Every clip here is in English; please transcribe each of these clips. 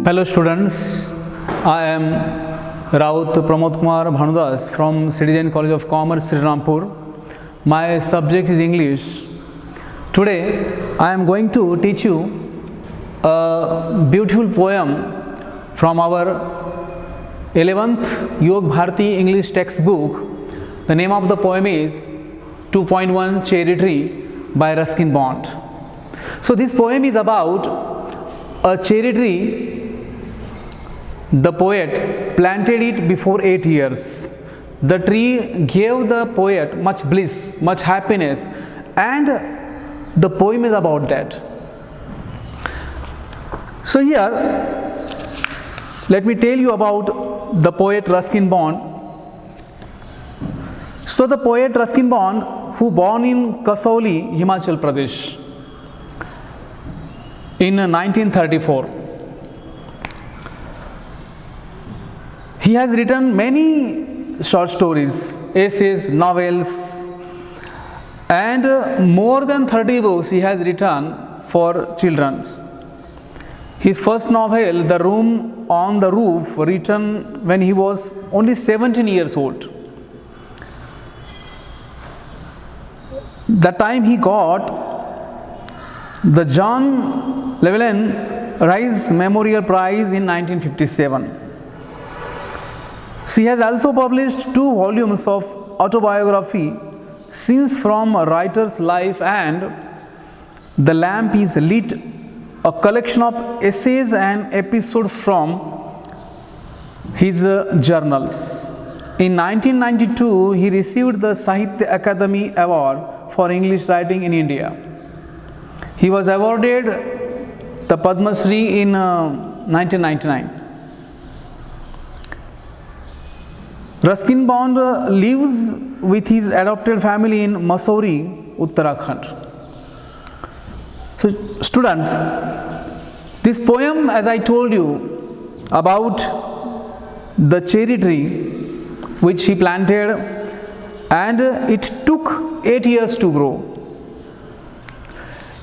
Hello students, I am Raut Pramod Kumar Bhanudas from Citizen College of Commerce, Srirampur. My subject is English. Today I am going to teach you a beautiful poem from our 11th Yog Bharati English textbook. The name of the poem is 2.1 Cherry Tree by Ruskin Bond. So this poem is about a cherry tree. The poet planted it before 8 years. The tree gave the poet much bliss, much happiness, and the poem is about that. So here, let me tell you about the poet Ruskin Bond. So the poet Ruskin Bond, who born in Kasauli, Himachal Pradesh in 1934. He has written many short stories, essays, novels, and more than 30 books he has written for children. His first novel, The Room on the Roof, written when he was only 17 years old. The time he got the John Llewellyn Rhys Memorial Prize in 1957. She has also published 2 volumes of autobiography, Scenes from a Writer's Life and The Lamp is Lit, a collection of essays and episodes from his journals. In 1992, he received the Sahitya Akademi Award for English writing in India. He was awarded the Padma Shri in 1999. Ruskin Bond lives with his adopted family in Mussoorie, Uttarakhand. So students, this poem, as I told you about the cherry tree which he planted, and it took 8 years to grow.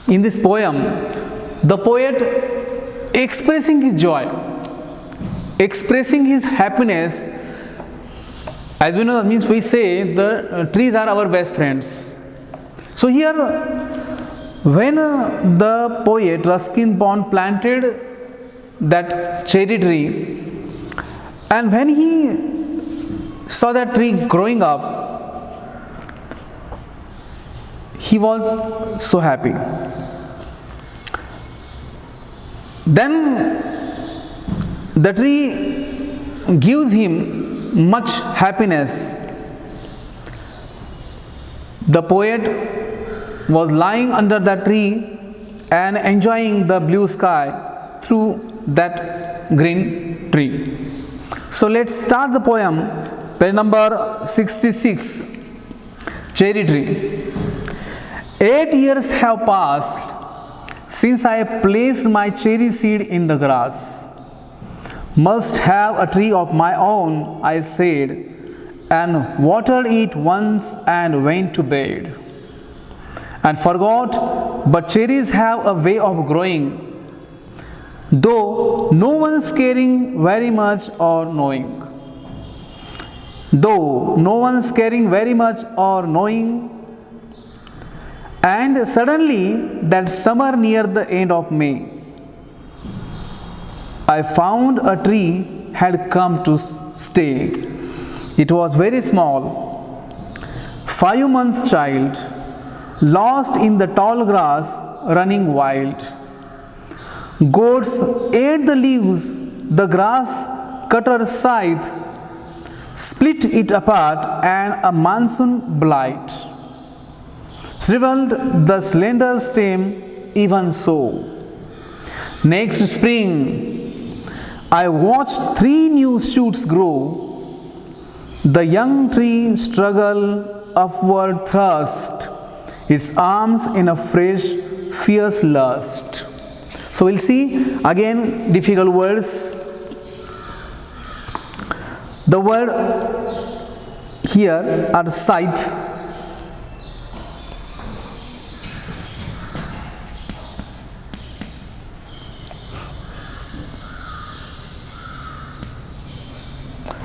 In this poem, the poet expressing his joy, expressing his happiness. As you know, means we say the trees are our best friends. So here, when the poet Ruskin Bond planted that cherry tree, and when he saw that tree growing up, he was so happy. Then the tree gives him much happiness. The poet was lying under that tree and enjoying the blue sky through that green tree. So let's start the poem, page number 66, Cherry Tree. 8 years have passed since I placed my cherry seed in the grass. Must have a tree of my own, I said, and watered it once and went to bed. And forgot, but cherries have a way of growing, though no one's caring very much or knowing. Though no one's caring very much or knowing. And suddenly, that summer near the end of May, I found a tree had come to stay. It was very small, 5 months child, lost in the tall grass, running wild. Goats ate the leaves, the grass cutter scythe, split it apart, and a monsoon blight shriveled the slender stem even so. Next spring, I watched 3 new shoots grow. The young tree struggle upward thrust its arms in a fresh, fierce lust. So we'll see again difficult words. The word here are scythe.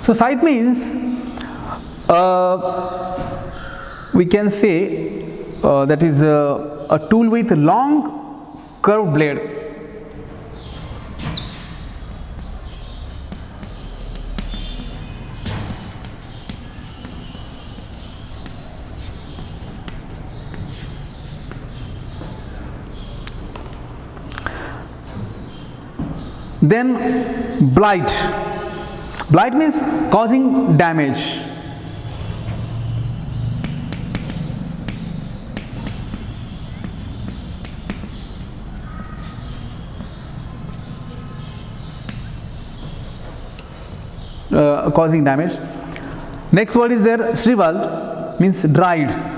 So scythe means we can say that is a tool with long curved blade. Then blight. Blight means causing damage. Causing damage. Next word is there, shriveled, means dried.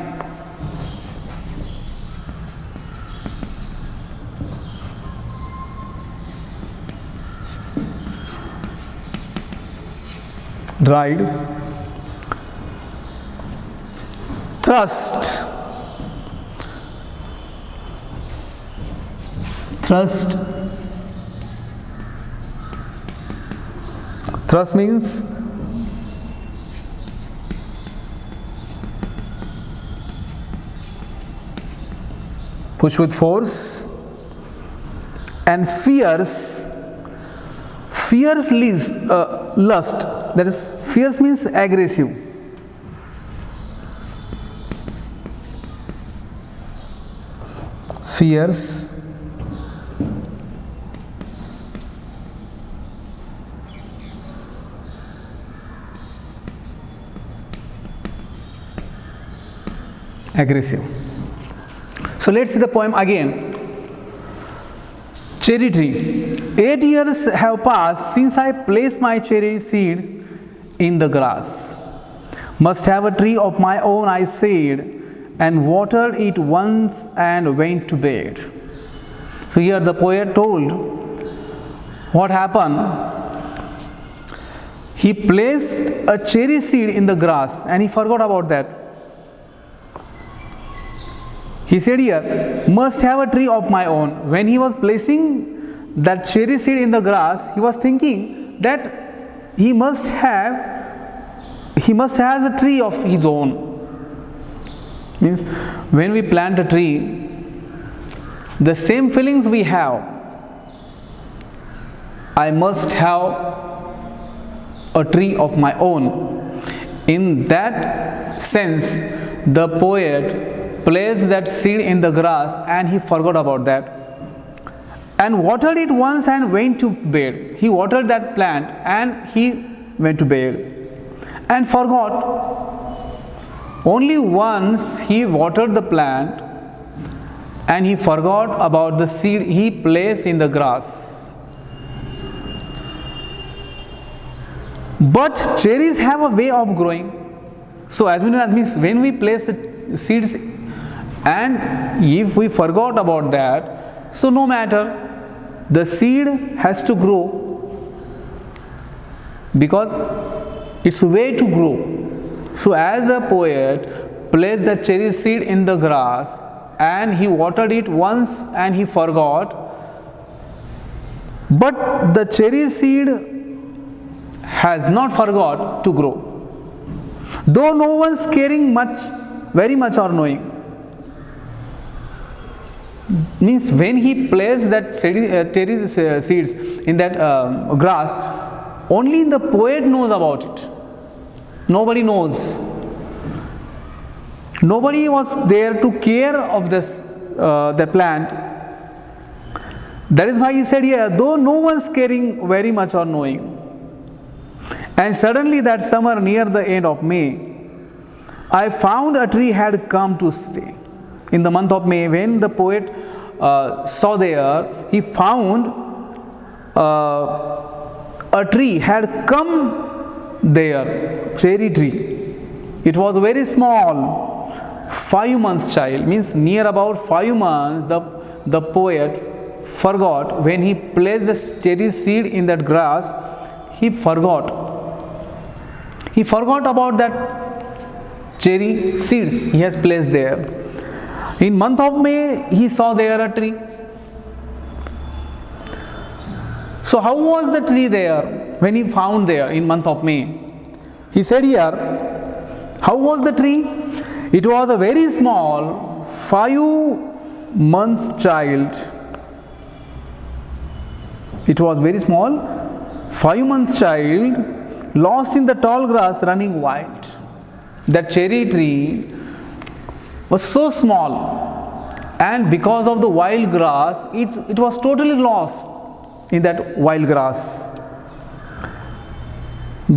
Dried. Thrust. Thrust. Thrust means push with force. And fierce. Fierce lust. That is, fierce means aggressive. Fierce. Aggressive. So let's see the poem again. Cherry tree. 8 years have passed since I placed my cherry seeds in the grass. Must have a tree of my own, I said, and watered it once and went to bed. So here the poet told what happened. He placed a cherry seed in the grass and he forgot about that. He said here, must have a tree of my own. When he was placing that cherry seed in the grass, he was thinking that he must have a tree of his own. Means when we plant a tree, the same feelings we have, I must have a tree of my own. In that sense, the poet placed that seed in the grass and he forgot about that and watered it once and went to bed. He watered that plant and he went to bed and forgot. Only once he watered the plant and he forgot about the seed he placed in the grass. But cherries have a way of growing. So as we know, that means when we place the seeds and if we forgot about that, so no matter, the seed has to grow because it's a way to grow. So as a poet placed the cherry seed in the grass and he watered it once and he forgot, but the cherry seed has not forgot to grow. Though no one's caring very much or knowing. Means when he placed that cherry seeds in that grass, only the poet knows about it. Nobody knows. Nobody was there to care of the plant. That is why he said here, though no one's caring very much or knowing. And suddenly that summer near the end of May, I found a tree had come to stay. In the month of May, when the poet saw there, he found a tree had come there, cherry tree. It was very small, 5 months child, means near about 5 months the poet forgot. When he placed the cherry seed in that grass, he forgot. He forgot about that cherry seeds he has placed there. In month of May, he saw there a tree. So how was the tree there when he found there in month of May? He said here, how was the tree? It was a very small 5 months child. It was very small 5 months child, lost in the tall grass, running wild. That cherry tree was so small, and because of the wild grass, it was totally lost in that wild grass.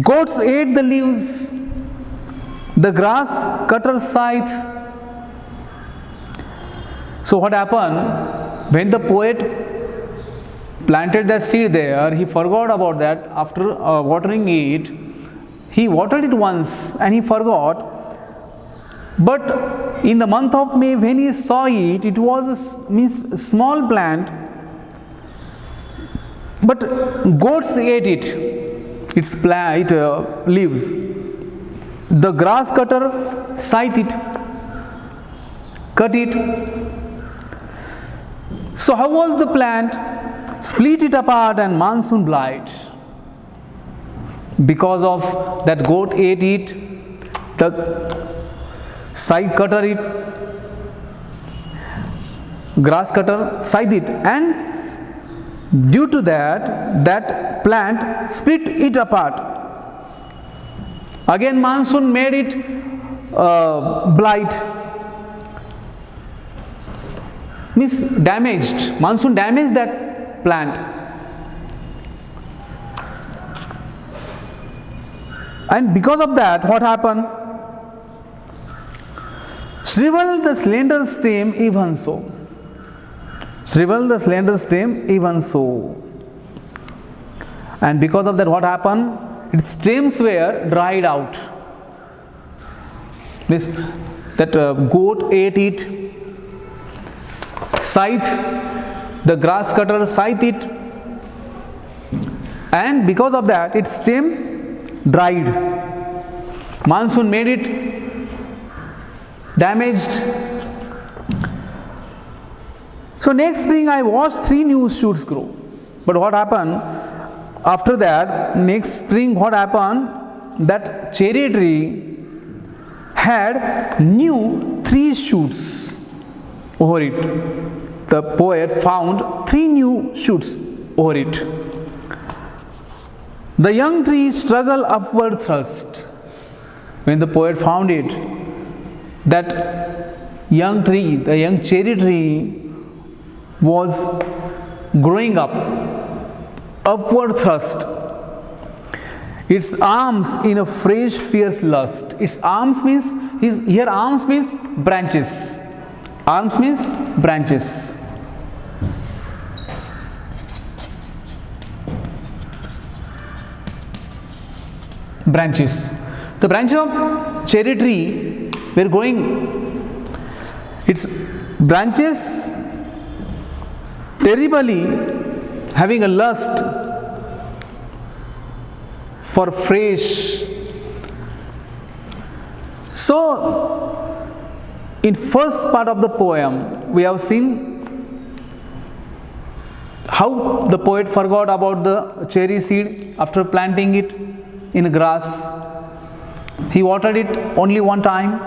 Goats ate the leaves, the grass cutter scythe. So what happened? When the poet planted that seed there, he forgot about that. After watering it, he watered it once and he forgot. But in the month of May, when he saw it, it was a small plant, but goats ate it, its leaves. The grass cutter scythed it, cut it. So how was the plant? Split it apart and monsoon blight. Because of that goat ate it, the scythe cutter it, grass cutter scythed it, and due to that plant split it apart. Again monsoon made it blight, means damaged. Monsoon damaged that plant, and because of that, what happened? Shrivel the slender stem even so. Shrivel the slender stem even so. And because of that, what happened? Its stems were dried out. Means that goat ate it, scythe, the grass cutter scythed it, and because of that, its stem dried. Monsoon made it damaged. So next spring I watched 3 new shoots grow. But what happened? After that, next spring what happened? That cherry tree had new 3 shoots over it. The poet found 3 new shoots over it. The young tree struggled upward thrust. When the poet found it, that young tree, the young cherry tree, was growing up, upward thrust. Its arms in a fresh, fierce lust. Its arms means, here arms means branches. Arms means branches. Branches. The branches of cherry tree were growing. Its branches terribly having a lust for fresh. So, in first part of the poem, we have seen how the poet forgot about the cherry seed after planting it in grass. He watered it only one time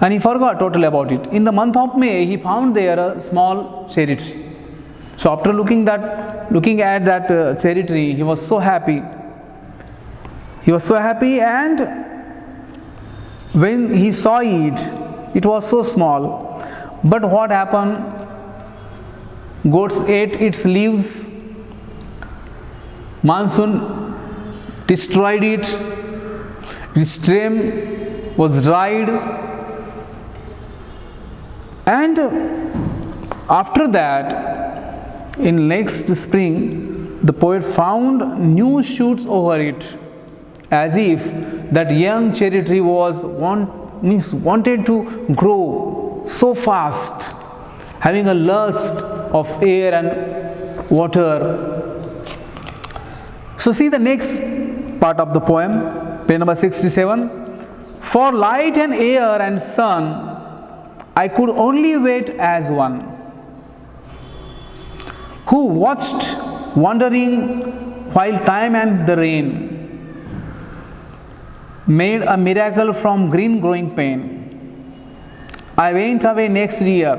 and he forgot totally about it. In the month of May, he found there a small cherry tree. So after looking at that cherry tree, he was so happy. He was so happy, and when he saw it, it was so small. But what happened? Goats ate its leaves. Monsoon destroyed it. Its stem was dried. And after that, in next spring, the poet found new shoots over it, as if that young cherry tree was wanted to grow so fast, having a lust of air and water. So see the next part of the poem, page number 67. For light and air and sun, I could only wait as one who watched wandering while time and the rain. made a miracle from green growing pain. I went away next year,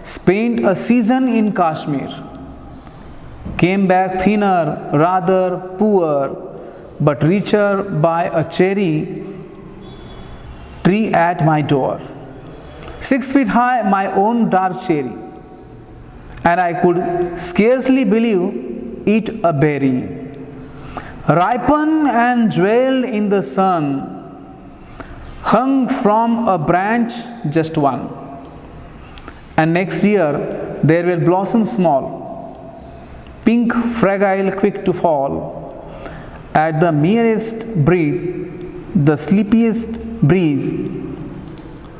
spent a season in Kashmir, came back thinner, rather poor, but richer by a cherry tree at my door. 6 feet high, my own dark cherry, and I could scarcely believe it a berry. Ripened and jeweled in the sun, hung from a branch just one. And next year there will blossom small, pink, fragile, quick to fall. At the merest breath, the sleepiest breeze,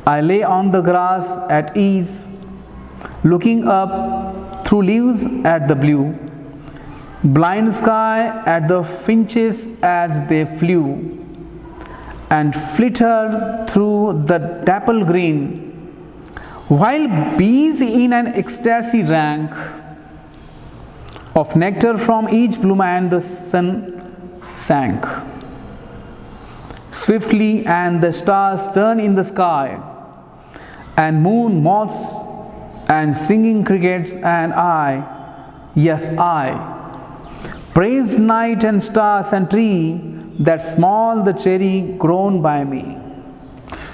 I lay on the grass at ease, looking up through leaves at the blue, blind sky at the finches as they flew, and flittered through the dapple green, while bees in an ecstasy drank of nectar from each bloom, and the sun sank swiftly, and the stars turned in the sky, and moon, moths, and singing crickets, and I, yes, I, praised night and stars and tree, that small the cherry grown by me.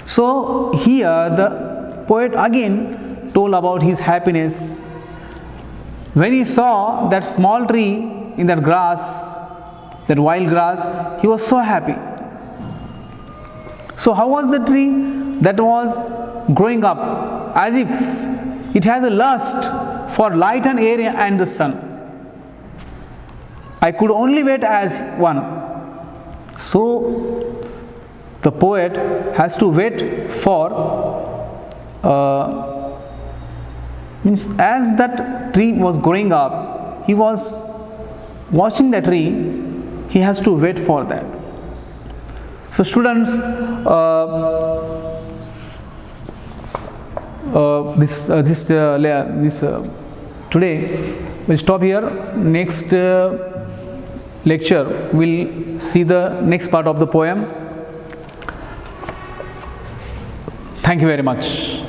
So here the poet again told about his happiness. When he saw that small tree in that grass, that wild grass, he was so happy. So how was the tree? That was growing up as if it has a lust for light and air and the sun. I could only wait as one. So the poet has to wait for means as that tree was growing up, he was watching the tree, he has to wait for that. So students, today we'll stop here. Next lecture we'll see the next part of the poem. Thank you very much.